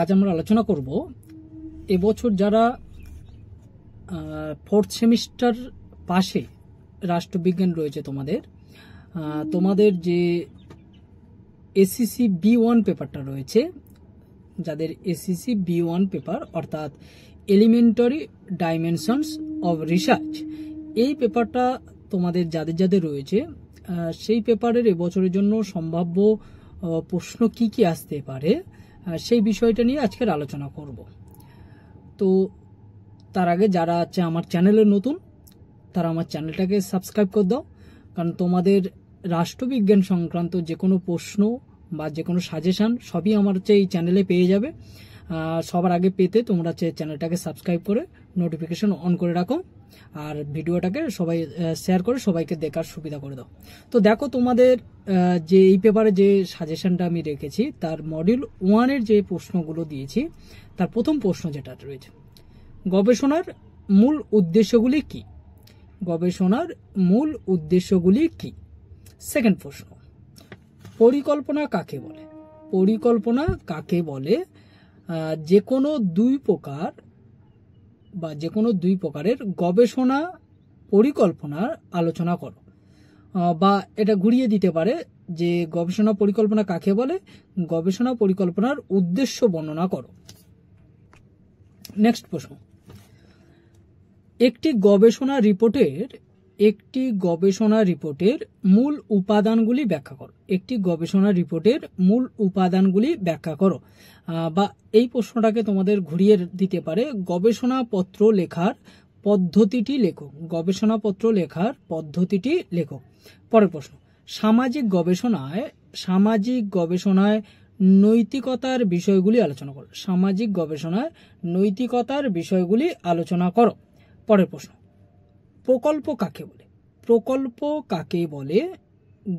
আজ আমরা আলোচনা করব এবছর যারা ফোর্থ সেমিস্টার পাশে রাষ্ট্রবিজ্ঞান রয়েছে তোমাদের যে এসসিসি বি1 পেপারটা রয়েছে, যাদের এসসিসি বি1 পেপার অর্থাৎ এলিমেন্টারি ডাইমেনশনস অফ রিসার্চ, এই পেপারটা তোমাদের যাদের রয়েছে সেই পেপারের এবছরের জন্য সম্ভাব্য প্রশ্ন কি কি আসতে পারে সেই বিষয়টা নিয়ে আজকের আলোচনা করব। তো তার আগে যারা আছে আমার চ্যানেলে নতুন, তারা আমার চ্যানেলটাকে সাবস্ক্রাইব করে দাও, কারণ তোমাদের রাষ্ট্রবিজ্ঞান সংক্রান্ত যে কোনো প্রশ্ন বা যে কোনো সাজেশান সবই আমার এই চ্যানেলে পেয়ে যাবে। সবার আগে পেতে তোমরা চ্যানেলটাকে সাবস্ক্রাইব করে নোটিফিকেশন অন করে রাখো, আর ভিডিওটাকে সবাই শেয়ার করে সবাইকে দেখার সুবিধা করে দাও। তো দেখো, তোমাদের যে এই পেপারে যে সাজেশনটা আমি রেখেছি তার মডিউল 1-এর যে প্রশ্নগুলো দিয়েছি, তার প্রথম প্রশ্ন যেটা রয়েছে, গবেষণার মূল উদ্দেশ্যগুলি কি? গবেষণার মূল উদ্দেশ্যগুলি কি? সেকেন্ড প্রশ্ন, পরিকল্পনা কাকে বলে? পরিকল্পনা কাকে বলে? যে কোনো দুই প্রকারের গবেষণা পরিকল্পনার আলোচনা করো, বা এটা ঘুরিয়ে দিতে পারে যে গবেষণা পরিকল্পনা কাকে বলে, গবেষণা পরিকল্পনার উদ্দেশ্য বর্ণনা করো। নেক্সট প্রশ্ন, একটি গবেষণা রিপোর্টের মূল উপাদানগুলি ব্যাখ্যা করো। একটি গবেষণা রিপোর্টের মূল উপাদানগুলি ব্যাখ্যা করো, বা এই প্রশ্নটাকে তোমাদের ঘুরিয়ে দিতে পারে গবেষণাপত্র লেখার পদ্ধতিটি লেখো। গবেষণাপত্র লেখার পদ্ধতিটি লেখো। পরের প্রশ্ন, সামাজিক গবেষণায় নৈতিকতার বিষয়গুলি আলোচনা করো। সামাজিক গবেষণায় নৈতিকতার বিষয়গুলি আলোচনা করো। পরের প্রশ্ন, প্রকল্প কাকে বলে? প্রকল্প কাকে বলে?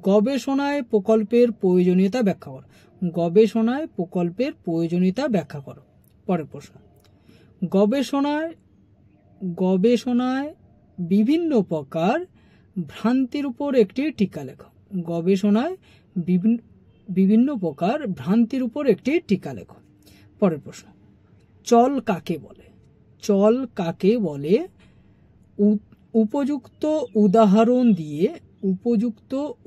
গবেষণায় প্রকল্পের প্রয়োজনীয়তা ব্যাখ্যা করো। গবেষণায় প্রকল্পের প্রয়োজনীয়তা ব্যাখ্যা করো। পরের প্রশ্ন, গবেষণায় বিভিন্ন প্রকার ভ্রান্তির উপর একটি টিকা লেখো। গবেষণায় বিভিন্ন প্রকার ভ্রান্তির উপর একটি টিকা লেখো। পরের প্রশ্ন, চল কাকে বলে? চল কাকে বলে? উপযুক্ত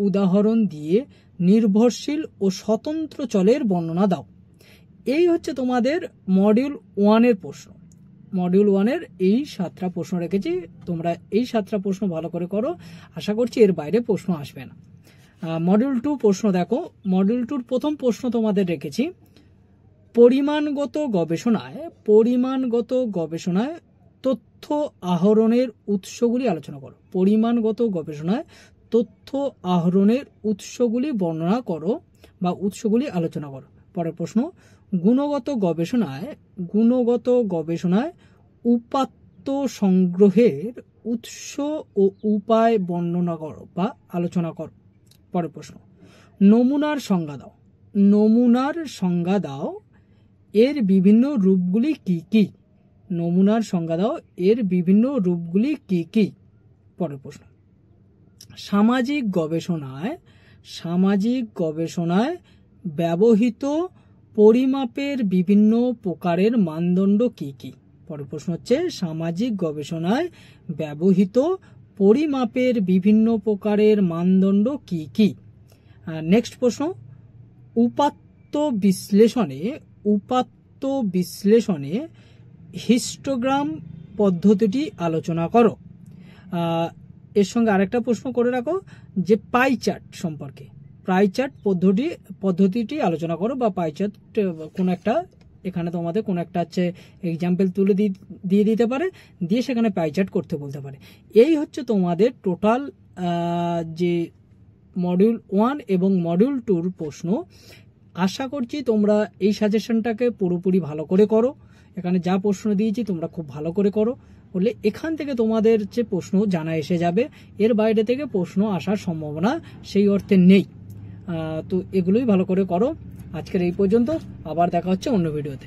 উদাহরণ দিয়ে নির্ভরশীল ও স্বতন্ত্র চলের বর্ণনা দাও। এই হচ্ছে তোমাদের মডিউল 1-এর প্রশ্ন। মডিউল 1-এর এই 7টা প্রশ্ন রেখেছি, তোমরা এই 7টা প্রশ্ন ভালো করে করো, আশা করছি এর বাইরে প্রশ্ন আসবে না। মডিউল 2 প্রশ্ন দেখো, মডিউল 2-র প্রথম প্রশ্ন তোমাদের রেখেছি, পরিমাণগত গবেষণায় তথ্য আহরণের উৎসগুলি আলোচনা করো। পরিমাণগত গবেষণায় তথ্য আহরণের উৎসগুলি বর্ণনা করো বা উৎসগুলি আলোচনা করো। পরের প্রশ্ন, গুণগত গবেষণায় উপাত্ত সংগ্রহের উৎস ও উপায় বর্ণনা করো বা আলোচনা করো। পরের প্রশ্ন, নমুনার সংজ্ঞা দাও, এর বিভিন্ন রূপগুলি কি কি? নমুনার সংজ্ঞা দাও, এর বিভিন্ন রূপগুলি কি কি? পরের প্রশ্ন, সামাজিক গবেষণায় ব্যবহৃত পরিমাপের বিভিন্ন প্রকারের মানদণ্ড কি কি? পরের প্রশ্ন হচ্ছে, সামাজিক গবেষণায় ব্যবহৃত পরিমাপের বিভিন্ন প্রকারের মানদণ্ড কি কি? নেক্সট প্রশ্ন, উপাত্ত বিশ্লেষণে হিস্টোগ্রাম পদ্ধতিটি আলোচনা করো। এর সঙ্গে আরেকটা প্রশ্ন করে রাখো যে পাই চার্ট সম্পর্কে, পাই চার্ট পদ্ধতিটি আলোচনা করো, বা পাই চার্ট কোনো একটা, এখানে তোমাদের কোনো একটা হচ্ছে এক্সাম্পল তুলে দিয়ে দিতে পারে, দিয়ে সেখানে পাই চার্ট করতে বলতে পারে। এই হচ্ছে তোমাদের টোটাল যে মডিউল 1 এবং মডিউল 2-র প্রশ্ন। আশা করছি তোমরা এই সাজেশনটাকে পুরোপুরি ভালো করে করো। এখানে যা প্রশ্ন দিয়েছি তোমরা খুব ভালো করে করো, বলে এখান থেকে তোমাদের যে প্রশ্ন জানা এসে যাবে, এর বাইরে থেকে প্রশ্ন আসার সম্ভাবনা সেই অর্থে নেই। তো এগুলোই ভালো করে করো। আজকের এই পর্যন্ত, আবার দেখা হচ্ছে অন্য ভিডিওতে।